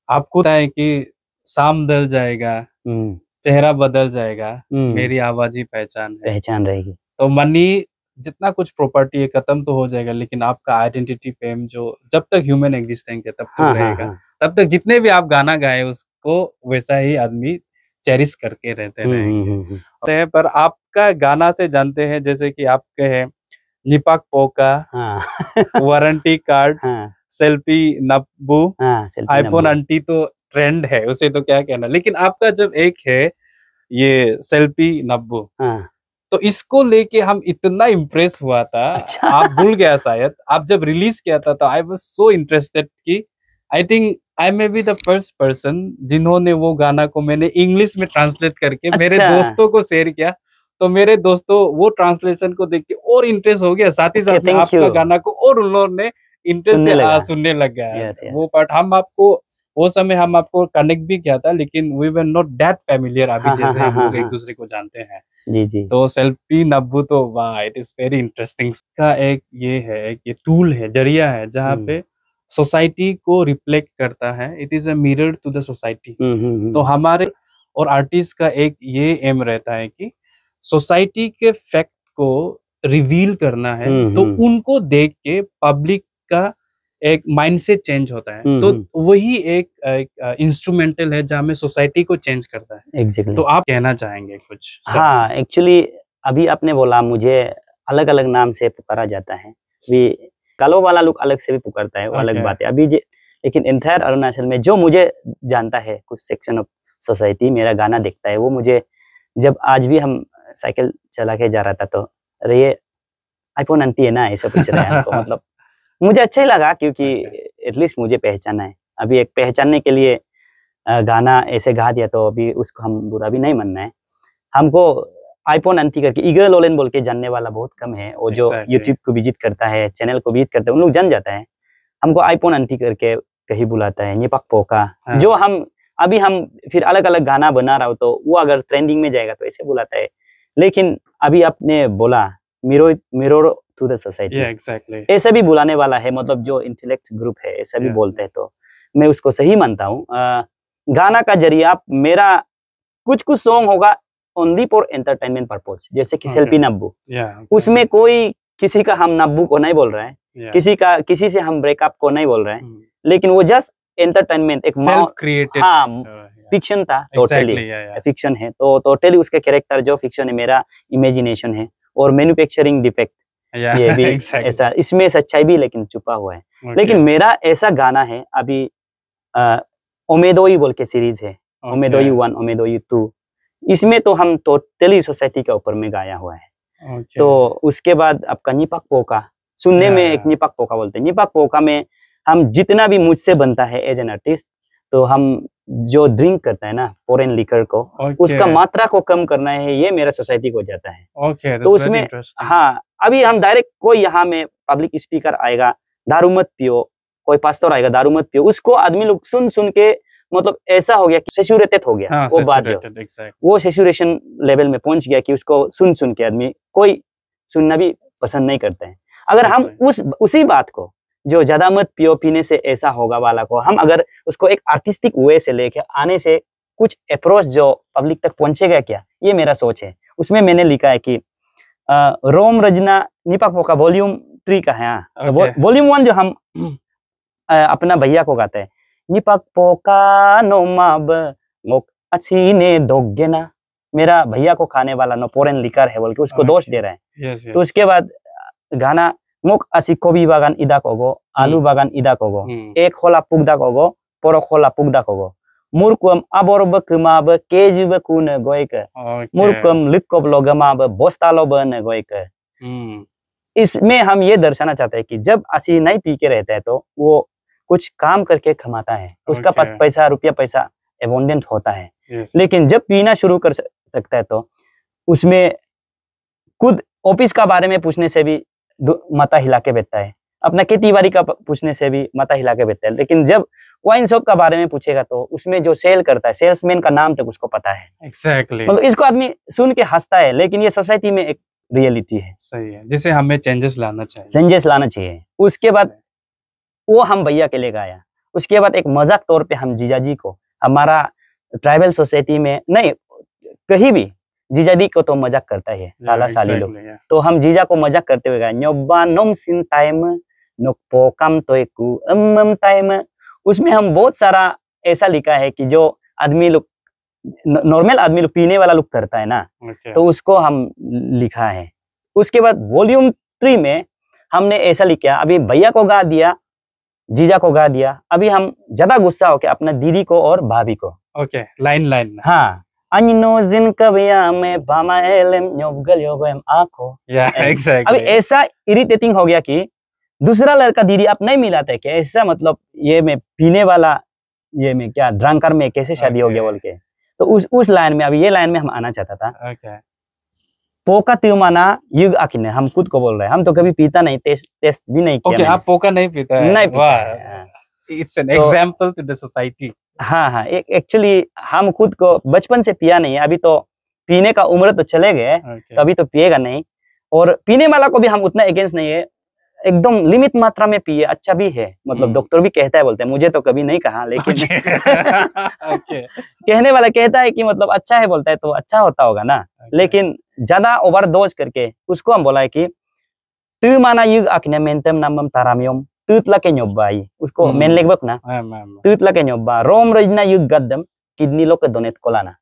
आपको पता है कि शाम ढल जाएगा, चेहरा बदल जाएगा, मेरी आवाज ही पहचान रहेगी। तो मनी जितना कुछ प्रॉपर्टी है खत्म तो हो जाएगा, लेकिन आपका आइडेंटिटी फेम जो जब तक ह्यूमन एग्जिस्टेंस है तब तक रहेगा। तब तक जितने भी आप गाना गाए उसको वैसा ही आदमी चेरिश करके रहते रहेंगे। पर आपका गाना से जानते हैं, जैसे कि आप कहे लिपाक पोका, warranty card, selfie Nabbu, iPhone aunty तो ट्रेंड है, उसे तो क्या कहना। लेकिन आपका जब एक है ये सेल्फी नब्बू, तो इसको लेके हम इतना इम्प्रेस हुआ था। अच्छा। आप भूल गया शायद, आप जब रिलीज किया था तो आई वाज सो इंटरेस्टेड कि I think I may be the first person जिन्होंने वो गाना को मैंने इंग्लिश में ट्रांसलेट करके मेरे दोस्तों को शेयर किया। तो मेरे दोस्तों वो ट्रांसलेशन को देख के और इंटरेस्ट हो गया, साथ ही साथ में आपका गाना को और उन लोगों ने इंटरेस्ट से सुनने लग गया। वो पार्ट हम आपको वो समय हम आपको कनेक्ट भी किया था, लेकिन we were not that familiar अभी जैसे हम लोग एक दूसरे को जानते हैं। जी। तो सेल्फी नब्बू तो वाह, इट इज वेरी इंटरेस्टिंग। का एक ये है, ये टूल है, जरिया है जहाँ पे सोसाइटी को रिफ्लेक्ट करता है। It is a mirror to the society. तो हमारे और आर्टिस्ट का एक ये एम रहता है कि सोसाइटी के फैक्ट को रिवील करना है। तो उनको देख के पब्लिक का एक माइंडसेट चेंज होता है। तो वही एक इंस्ट्रूमेंटल है जहाँ में सोसाइटी को चेंज करता है। Exactly. तो आप कहना चाहेंगे कुछ? हाँ, एक्चुअली अभी आपने बोला मुझे अलग अलग नाम से पुकारा जाता है। भी कालो वाला लोग अलग से भी पुकारता है, वो अलग बात है। अभी लेकिन एंटायर अरुणाचल में जो मुझे जानता है, कुछ सेक्शन ऑफ सोसाइटी मेरा गाना देखता है, वो मुझे जब आज भी हम साइकिल चला के जा रहा था तो अरे ये आईफोन आंटी है ना, ऐसा पूछ रहा है हमको। मतलब मुझे अच्छा ही लगा क्योंकि एटलीस्ट मुझे पहचाना है। अभी एक पहचानने के लिए गाना ऐसे गा दिया तो अभी उसको हम बुरा भी नहीं मानना है। हमको आईफोन आंटी करके ईगल लोलेन बोल के जानने वाला बहुत कम है। और जो यूट्यूब को विजिट करता है, चैनल को विजिट करता है, उन लोग जान जाता है। हमको आईफोन आंटी करके कहीं बुलाता है, ये पक पोका। जो हम फिर अलग अलग गाना बना रहा हो तो वो अगर ट्रेंडिंग में जाएगा तो ऐसे बुलाता है। लेकिन अभी आपने बोला मिरर टू द सोसाइटी, ऐसा भी बुलाने वाला है। मतलब जो इंटेलेक्ट ग्रुप है ऐसा भी बोलते हैं, तो मैं उसको सही मानता हूँ। गाना का जरिया मेरा कुछ सॉन्ग होगा ओनली फॉर एंटरटेनमेंट पर्पज, जैसे कि सेल्फी नब्बू। उसमें कोई किसी का हम नब्बू को नहीं बोल रहे हैं, किसी से हम ब्रेकअप को नहीं बोल रहे हैं, लेकिन वो जस्ट एंटरटेनमेंट, एक फिक्शन था, टोटली फिक्शन है। तो टोटली उसके कैरेक्टर जो फिक्शन है, मेरा इमेजिनेशन है और मैन्युफैक्चरिंग डिफेक्ट। ये भी exactly. ऐसा, इसमें सच्चाई भी लेकिन छुपा हुआ है। Okay. लेकिन मेरा ऐसा गाना है अभी, ओमेदोई बोल के सीरीज है, ओमेदोई 1, ओमेदोई 2, इसमें तो हम टोटली सोसाइटी के ऊपर में गाया हुआ है। Okay. तो उसके बाद आपका निपाक पोका, सुनने में एक निपाक पोका बोलते हैं, निपाक पोका में हम जितना भी मुझसे बनता है एज एन आर्टिस्ट, तो हम जो ड्रिंक करता है ना फॉरेन लिकर को, उसका मात्रा को कम करना है, ये मेरा सोसाइटी को जाता है। तो उसमें हाँ, अभी हम डायरेक्ट कोई यहाँ में पब्लिक स्पीकर आएगा दारू मत पियो, कोई पास्टर आएगा दारू मत पियो, उसको आदमी लोग सुन सुन के मतलब ऐसा हो गया कि सैचुरेटेड हो गया। वो बात जो वो सैचुरेशन लेवल में पहुंच गया कि उसको सुन सुन के आदमी कोई सुनना भी पसंद नहीं करते हैं। अगर हम उसी बात को जो ज्यादा मत पियो पीने से ऐसा होगा वाला को, हम अगर उसको एक आर्टिस्टिक वे से लेके आने से कुछ अप्रोच जो पब्लिक तक पहुंचेगा क्या, ये मेरा सोच है। उसमें मैंने लिखा है कि रोम रजना निपाक पोका वॉल्यूम 3 का है। वॉल्यूम 1 जो हम अपना भैया को गाते हैं, निपाक पोका नो माब मोक अच्छी ने दोगे ना, मेरा भैया को खाने वाला नो फॉरेन लिकर है बोल के उसको दोष दे रहे हैं। तो उसके बाद गाना मुक असी कोबी बागान इदा कोगो, आलू बागान इदा कोगो, एक होला पुगदा कोगो, पोरो होला पुगदा कोगो, मुरकुम अबोरब कुमाब केजुब कुन गोयक, मुरकुम लिक्कोब लोगमाब बोस्तालो बन गोयक। इसमें हम ये दर्शाना चाहते हैं कि जब असी नहीं पी के रहता है तो वो कुछ काम करके कमाता है, उसका पास पैसा रुपया पैसा एबोंडेंट होता है। लेकिन जब पीना शुरू कर सकता है तो उसमें खुद ऑफिस का बारे में पूछने से भी माथा हिला के बैठता है, अपना खेती बाड़ी का पूछने से भी माथा हिला के बैठता है। लेकिन जब वाइन शॉप का बारे में पूछेगा तो उसमें जो सेल करता है सेल्समैन का नाम तक उसको पता है। एग्जैक्टली। मतलब इसको आदमी सुन के हंसता है, लेकिन ये सोसाइटी में एक रियलिटी है। सही है, जिसे हमें चेंजेस लाना चाहिए। उसके बाद वो हम भैया के लिए गाया। उसके बाद एक मजाक तौर पे हम जीजाजी को, हमारा ट्राइबल सोसाइटी में नहीं कहीं भी जीजाजी को तो मजाक करता है साला साली लोग, तो हम जीजा को मजाक करते हुए गाए न्योबा नोम सिन टाइम नोकपो कम तोयकु अम्मम टाइम। उसमें हम बहुत सारा ऐसा लिखा है कि जो आदमी लोग नॉर्मल आदमी लोग पीने वाला लोग करता है ना, तो उसको हम लिखा है। उसके बाद वॉल्यूम 3 में हमने ऐसा लिखा, अभी भैया को गा दिया, जीजा को गा दिया, अभी हम ज्यादा गुस्सा होके अपना दीदी को और भाभी को। ओके, लाइन हाँ, अनिनो जिन कबिया में बामाएलम न्योगल योगम आंखों। एग्जैक्टली। अभी ऐसा इरिटेटिंग हो गया कि दूसरा लड़का दीदी आप नहीं मिलाते क्या, ऐसा मतलब ये में पीने वाला, ये में क्या ड्रंकर में कैसे शादी हो गया बोल के। तो उस लाइन में, अभी ये लाइन में हम आना चाहता था। पोका त्युमाना युग आखिने, हम खुद को बोल रहे हैं, हम तो कभी पीता नहीं, टेस्ट भी नहीं किया। ओके, आप पोका नहीं पीता है? नहीं पीता है। It's an example to the society. हाँ, एक्चुअली हम खुद को बचपन से पिया नहीं है, अभी तो पीने का उम्र तो चले गए, तो अभी तो पिएगा नहीं। और पीने वाला को भी हम उतना अगेंस्ट नहीं है, एकदम लिमिट मात्रा में पिए, अच्छा भी है। मतलब डॉक्टर भी कहता है, बोलते हैं, मुझे तो कभी नहीं कहा, लेकिन कहने वाला कहता है कि मतलब अच्छा है, बोलता है तो अच्छा होता होगा ना। लेकिन ज्यादा ओवरडोज करके उसको हम बोला है कि तू माना युग आखिने मेंटम नामम तारामियम तूतला के न्योबाई, उसको मेन लेगबक ना तूतला के न्योबा रोम रजना युग गद्दम किडनी लो के दोनेत कोलाना।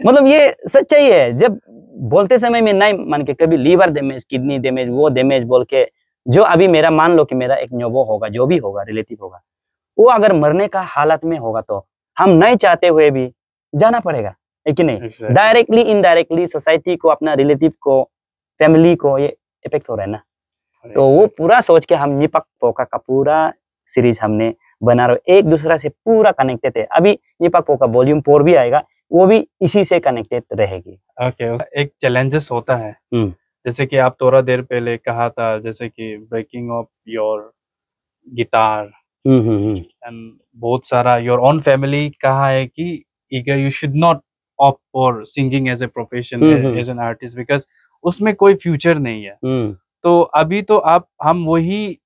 मतलब ये सच्चाई है। जब बोलते समय में नहीं मान के कभी लीवर डैमेज, किडनी डैमेज, वो डैमेज बोल के, जो अभी मेरा मान लो कि मेरा एक न्योबो होगा, जो भी होगा रिलेटिव होगा, वो अगर मरने का हालत में होगा तो हम नहीं चाहते हुए भी जाना पड़ेगा, है कि नहीं। डायरेक्टली इनडायरेक्टली सोसाइटी को, अपना रिलेटिव को, फैमिली को ये इफेक्ट हो रहा है ना। तो वो पूरा सोच के हम निपाक पोका का पूरा सीरीज हमने बना रहे, एक दूसरा से पूरा कनेक्टेड है। अभी निपाक पोका वॉल्यूम 4 भी आएगा, वो भी इसी से कनेक्टेड रहेगी। ओके, एक चैलेंजेस होता है, जैसे कि आप थोड़ा देर पहले कहा था, जैसे कि breaking of your guitar and बहुत सारा योर ओन फैमिली कहा है कि you should not opt for singing as a profession, as an artist, because उसमें कोई फ्यूचर नहीं है। तो अभी तो हम वही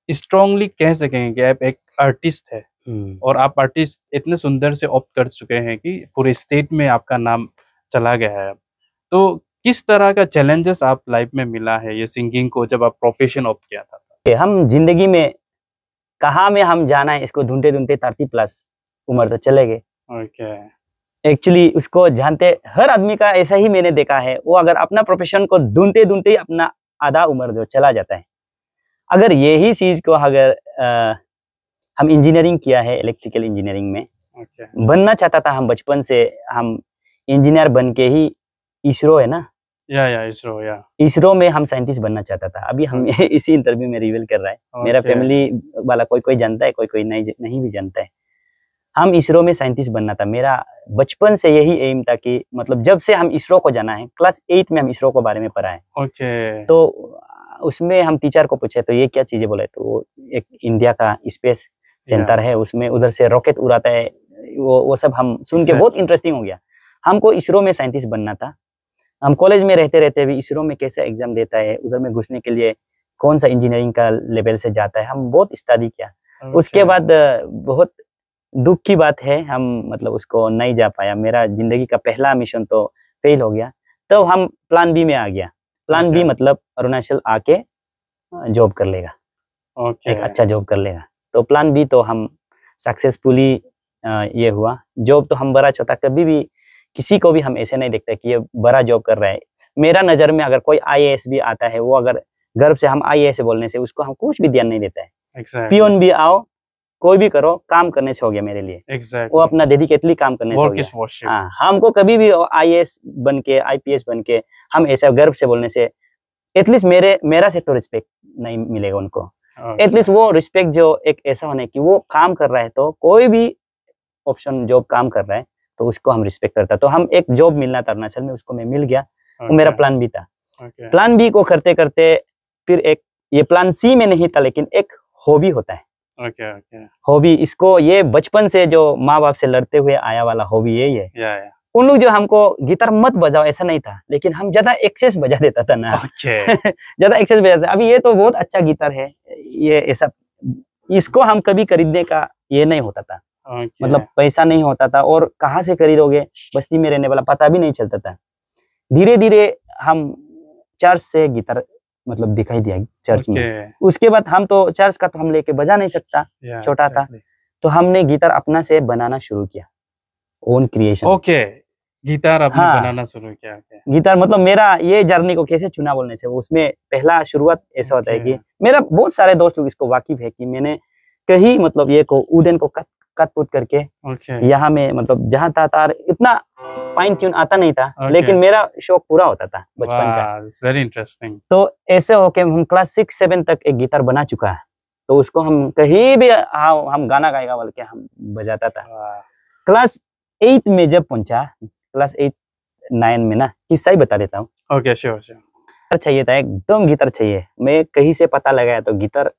स्ट्रांगली कह सकेंगे कि आप एक आर्टिस्ट है, और आप आर्टिस्ट इतने सुंदर से ऑप्ट कर चुके हैं कि पूरे स्टेट में आपका नाम चला गया है। तो किस तरह का चैलेंजेस आप लाइफ में मिला है ये सिंगिंग को, जब आप प्रोफेशन ऑप्ट किया था? हम जिंदगी में कहाँ में हम जाना है इसको ढूंढते ढूंढते 30+ उम्र तो चले गए। एक्चुअली उसको जानते हर आदमी का ऐसा ही मैंने देखा है, वो अगर अपना प्रोफेशन को ढूंढते ढूंढते ही अपना आधा उम्र जो चला जाता है। अगर यही चीज को अगर हम इंजीनियरिंग किया है, इलेक्ट्रिकल इंजीनियरिंग में बनना चाहता था हम बचपन से, हम इंजीनियर बन के ही इसरो है ना, इसरो में हम साइंटिस्ट बनना चाहता था। अभी हम इसी इंटरव्यू में रिवील कर रहा है। मेरा फैमिली वाला कोई कोई जानता है, कोई कोई नहीं भी जानता है। हम इसरो में साइंटिस्ट बनना था। मेरा बचपन से यही एम था कि मतलब जब से हम इसरो को जाना है, क्लास 8 में हम इसरो के बारे में पढ़ा है। तो उसमें हम टीचर को पूछे तो ये क्या चीजें बोले, तो वो एक इंडिया का स्पेस सेंटर है, उसमें उधर से रॉकेट उड़ाता है, वो सब हम सुन के बहुत इंटरेस्टिंग हो गया। हमको इसरो में साइंटिस्ट बनना था। हम कॉलेज में रहते रहते भी इसरो में कैसे एग्जाम देता है, उधर में घुसने के लिए कौन सा इंजीनियरिंग का लेवल से जाता है, हम बहुत स्टडी किया। उसके बाद बहुत दुख की बात है, हम मतलब उसको नहीं जा पाया। मेरा जिंदगी का पहला मिशन तो फेल हो गया। तो हम प्लान बी में आ गया। प्लान बी मतलब अरुणाचल आके जॉब कर लेगा, एक अच्छा जॉब कर लेगा। तो प्लान बी तो हम सक्सेसफुली ये हुआ। जॉब तो हम बड़ा छोटा, कभी भी किसी को भी हम ऐसे नहीं देखते कि ये बड़ा जॉब कर रहा है। मेरा नजर में अगर कोई IAS भी आता है, वो अगर गर्व से हम IAS बोलने से उसको हम कुछ भी ध्यान नहीं देता है। पियोन भी आओ, कोई भी करो, काम करने से हो गया मेरे लिए। वो अपना डेडिकेटली काम करने से हो गया। हाँ, हमको कभी भी IAS बन के, IPS बन के हम ऐसा गर्व से बोलने से एटलीस्ट मेरा से तो रिस्पेक्ट नहीं मिलेगा उनको। एटलीस्ट वो रिस्पेक्ट जो एक ऐसा होने की वो काम कर रहा है, तो कोई भी ऑप्शन जॉब काम कर रहा है तो उसको हम रिस्पेक्ट करता। तो हम एक जॉब मिलना था अरुणाचल में, उसको मैं मिल गया। वो मेरा प्लान बी था। प्लान बी को करते करते फिर एक ये प्लान सी में नहीं था, लेकिन एक हॉबी होता है। हॉबी, इसको ये बचपन से जो माँ बाप से लड़ते हुए आया वाला हॉबी यही है। उन लोग जो हमको गिटार मत बजाओ ऐसा नहीं था, लेकिन हम ज्यादा एक्सेस बजा देता था ना। ज्यादा एक्सेस बजाता। अभी ये तो बहुत अच्छा गिटार है, ये ऐसा, इसको हम कभी खरीदने का ये नहीं होता था। मतलब पैसा नहीं होता था, और कहाँ से खरीदोगे, बस्ती में रहने वाला पता भी नहीं चलता था। धीरे धीरे हम चर्च से गिटार मतलब दिखाई दिया चर्च में। उसके बाद हम तो चर्च का तो हम लेके बजा नहीं सकता, छोटा था। तो हमने गिटार अपना से बनाना शुरू किया, ओन क्रिएशन। गिटार आपने बनाना शुरू किया। गिटार मतलब मेरा ये जर्नी को कैसे चुना बोलने से, उसमें पहला शुरुआत ऐसा होता है कि मेरा बहुत सारे दोस्त लोग इसको वाकिफ है कि मैंने कहीं मतलब ये को वुडन को कट पुट करके यहाँ में मतलब जहाँ था तार इतना फाइन ट्यून आता नहीं था, लेकिन मेरा शौक पूरा होता था बचपन का। Very interesting. तो ऐसे होके हम क्लास 6-7 तक एक गिटार बना चुका है। तो उसको हम कहीं भी हम गाना गाएगा बोल के हम बजाता था। क्लास 8 में जब पहुंचा, क्लास 8-9 में ना, किस्सा ही बता देता हूँ। Okay, sure. गिटार चाहिए था, एकदम गिटार चाहिए। मैं कहीं से पता लगाया तो गिटार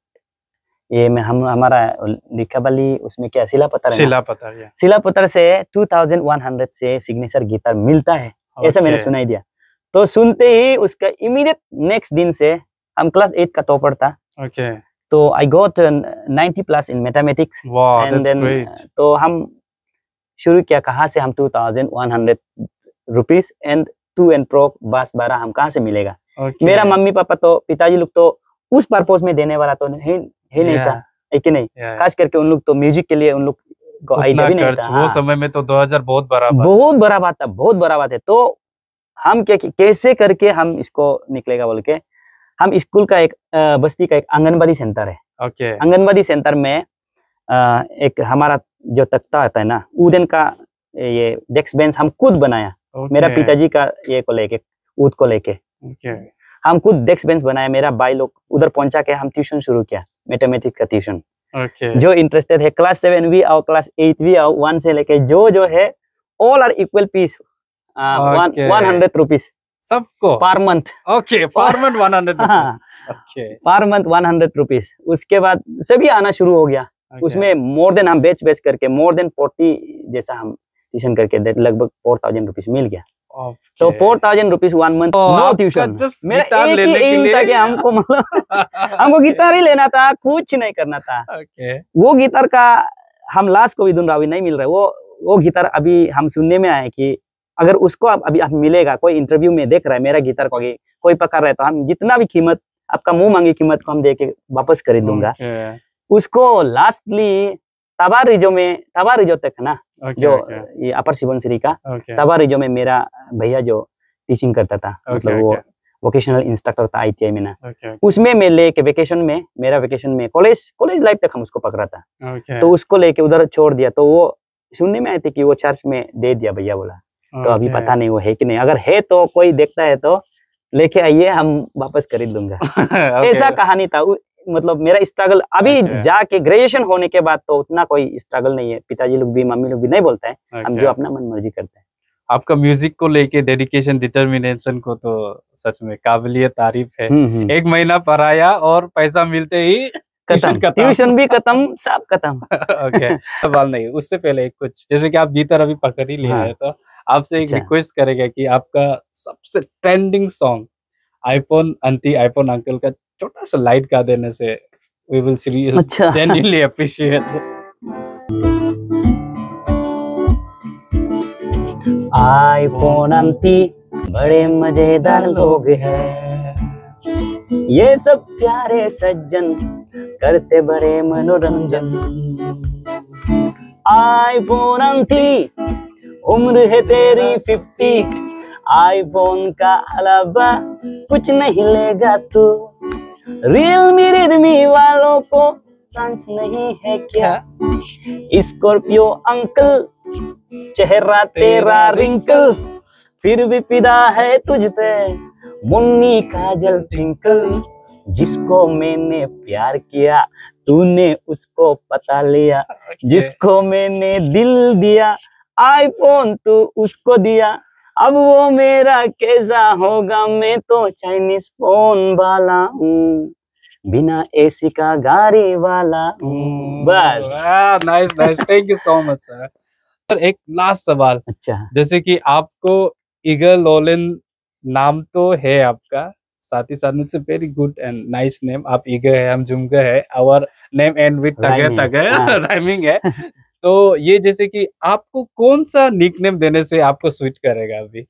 ये में हमारा लिखावली उसमें क्या शिलापत्तर से 2100 से सिग्नेचर गिटार मिलता है, ऐसा मैंने सुनाई दिया। तो सुनते ही उसका इमीडिएट नेक्स्ट दिन से हम क्लास 8 का टॉपर था। तो I got 90+ in mathematics. And then तो हम शुरू किया, कहाँ से हम 2100 रुपीज एंड टू एंड प्रो बास 12 हम कहाँ से मिलेगा। मेरा मम्मी पापा तो पिताजी लोग तो उस पर्पज में देने वाला तो नहीं था, है कि नहीं। खास करके उन लोग तो म्यूजिक के लिए उन लोग को आइडिया भी नहीं था। वो समय में तो 2000 बहुत बड़ा बात था, बहुत बड़ा बात है। तो हम कैसे करके हम इसको निकलेगा बोल के हम स्कूल का एक बस्ती का एक आंगनबाड़ी सेंटर है। आंगनबाड़ी सेंटर में एक हमारा जो तख्ता आता है ना, वुडन का ये डेस्क बेंच हम खुद बनाया। मेरा पिताजी का ये को लेके, ऊद को लेके हम खुद डेस्क बेंच बनाया। मेरा भाई लोग उधर पहुंचा के हम ट्यूशन शुरू किया, मैथमेटिक्स का ट्यूशन। जो इंटरेस्टेड है क्लास 7 भी आओ, क्लास 8 भी आओ, 1 से लेके जो है all are equal fees 100 rupees सबको per month. Per month 100 rupees. Per month 100 rupees. उसके बाद सभी आना शुरू हो गया। उसमें मोर देन हम बेच करके मोर देन 40 जैसा हम ट्यूशन करके लगभग 4000 रुपीज मिल गया। तो 4000 रुपीज 1 मंथ नो ट्यूशन। मेरा एक ही एम था कि हमको मतलब हमको गिटार ही लेना था, कुछ नहीं करना था। वो गिटार का हम लास्ट को भी धुन रावी नहीं मिल रहा है। वो गिटार अभी हम सुनने में आए कि अगर उसको अभी मिलेगा, कोई इंटरव्यू में देख रहा है मेरा गिटार को कोई पकड़ रहा है, तो हम जितना भी कीमत आपका मुंह मांगी कीमत को हम दे के वापस खरीद लूंगा। उसको लास्टली तबा रिजो तक ना जो ये अपर सुबनसिरी का तबारिजो में मेरा भैया जो टीचिंग करता था, मतलब वो वोकेशनल इंस्ट्रक्टर था ITI में ना, उसमें मैं लेके वेकेशन में, मेरा वेकेशन में कॉलेज लाइफ तक हम उसको पकड़ा था, तो उसको लेके उधर छोड़ दिया। तो वो सुनने में आए थे कि वो चर्च में दे दिया भैया बोला, तो अभी पता नहीं वो है कि नहीं, अगर है तो कोई देखता है तो लेके आइए, हम वापस खरीद लूंगा। ऐसा कहानी था। मतलब मेरा स्ट्रगल अभी जाके ग्रेजुएशन होने के बाद तो उतना कोई स्ट्रगल नहीं है, पिताजी लोग भी मम्मी लोग भी नहीं बोलते हैं, हम जो अपना मन मर्जी करते हैं। आपका म्यूजिक को लेके डेडिकेशन, डिटर्मिनेशन को तो सच में काबिलियत तारीफ है। 1 महीना पढ़ाया और पैसा मिलते ही ट्यूशन भी खत्म, सब खत्म। ओके, सवाल नहीं, उससे पहले कुछ, जैसे कि आप गिटार अभी पकड़ ही लिया है, तो आपसे एक रिक्वेस्ट करेगा कि आपका सबसे trending song iPhone aunty iPhone uncle का छोटा सा लाइट गा देने से we will seriously genuinely appreciate. IPhone aunty बड़े मजेदार लोग हैं, ये सब प्यारे सज्जन करते बड़े मनोरंजन। आईफोन आंटी उम्र है तेरी 50, आईफोन का अलावा कुछ नहीं लेगा तू। रियलमी रेडमी वालों को सांच नहीं है क्या? स्कॉर्पियो अंकल चेहरा तेरा रिंकल, फिर भी फिदा है तुझ पे मुन्नी काजल ट्विंकल। जिसको मैंने प्यार किया तूने उसको पता लिया, जिसको मैंने दिल दिया आईफोन तू उसको दिया। अब वो मेरा कैसा होगा, मैं तो चाइनीज फोन वाला हूँ, बिना एसी का गाड़ी वाला हूँ। बस। Nice nice, thank you so much sir. Sir एक लास्ट सवाल, अच्छा, जैसे कि आपको ईगल लोलन नाम तो है आपका, साथ ही साथ it's a very good and nice name. आप ईगर है, हम जुमगा है, आवर नेम एंड विद टगे राइमिंग है। तो ये जैसे कि आपको कौन सा निकनेम देने से आपको स्विच करेगा अभी?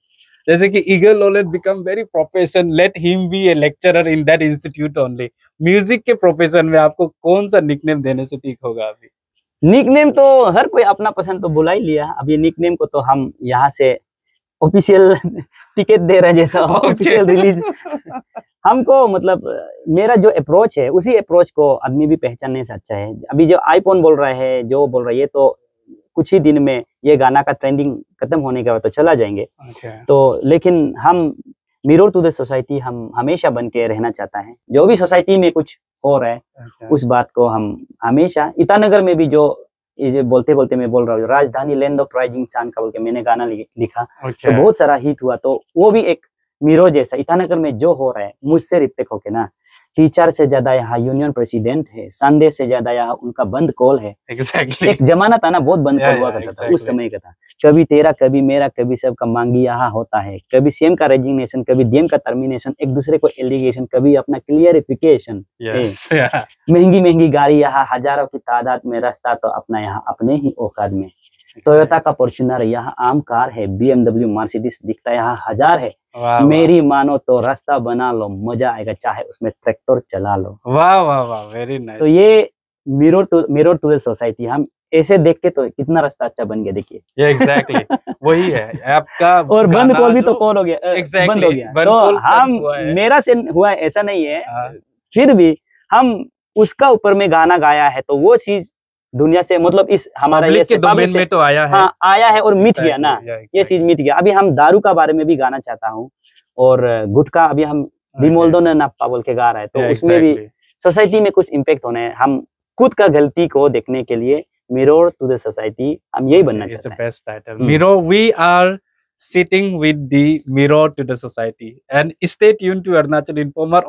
जैसे कि ईगल लोलन become very profession, let him be a lecturer in that institute only. Music के प्रोफेशन में आपको कौन सा निकनेम देने से ठीक होगा अभी? निकनेम तो हर कोई अपना पसंद तो बुला ही लिया। अब ये निकनेम को तो हम यहाँ से ऑफिशियल टिकट दे रहे हैं, जैसा ऑफिशियल रिलीज हमको, मतलब मेरा जो अप्रोच है उसी अप्रोच को आदमी भी पहचानने से अच्छा है। अभी जो आईफोन बोल रहा है, जो बोल रहा है, ये तो कुछ ही दिन में ये गाना का ट्रेंडिंग खत्म होने के बाद तो चला जाएंगे। तो लेकिन हम मिरर टू द सोसाइटी हम हमेशा बन के रहना चाहता है। जो भी सोसाइटी में कुछ हो रहा है उस बात को हम हमेशा, ईटानगर में भी जो ये बोलते बोलते मैं बोल रहा हूँ, राजधानी लैंड ऑफ राइजिंग सन का बोल के मैंने गाना लिखा, तो बहुत सारा हिट हुआ। तो वो भी एक मिरर जैसा, ईटानगर में जो हो रहा है मुझसे रिफ्लेक्ट होके ना, टीचर से ज्यादा यहाँ यूनियन प्रेसिडेंट है, संडे से ज्यादा यहाँ उनका बंद कॉल है। एक जमाना था ना, बहुत बंद कॉल हुआ करता था, उस समय का था। कभी तेरा कभी मेरा कभी सबका मांगी यहाँ होता है, कभी सीएम का रेजिग्नेशन, कभी डीएम का टर्मिनेशन, एक दूसरे को एलिगेशन, कभी अपना क्लियरिफिकेशन। महंगी महंगी गाड़ी यहाँ हजारों की तादाद में, रास्ता तो अपना यहाँ अपने ही औकात में। टोयोटा का फॉर्च्यूनर यहाँ आम कार है, BMW मर्सिडीज दिखता यहाँ हजार है। मेरी मानो तो रास्ता बना लो, मजा आएगा चाहे उसमें ट्रैक्टर चला लो। वाह वाह वाह, वेरी नाइस। तो ये मिरर टू द सोसाइटी, हम ऐसे देख के तो कितना रास्ता अच्छा बन गया, देखिए। एग्जैक्टली वही है आपका। और बंद कॉल भी तो कॉल हो गया, बंद हो गया। तो हम, मेरा से हुआ ऐसा नहीं है, फिर भी हम उसका ऊपर में गाना गाया है, तो वो चीज दुनिया से, मतलब इस हमारा ये डोमेन में तो आया है। हाँ, आया है और मिट गया ना, ये चीज मिट गया। अभी हम दारू का बारे में भी गाना चाहता हूँ, और गुटखा अभी हम डिमोल्डो ने नप्पा बोल के गा रहा है, तो उसमें भी सोसाइटी में कुछ इम्पैक्ट होना है। हम खुद का गलती को देखने के लिए मिरर टू द सोसाइटी, हम यही बनना चाहते हैं। Best title, mirror, we are sitting with the mirror to the society, and stay tuned to Arunachal Informer।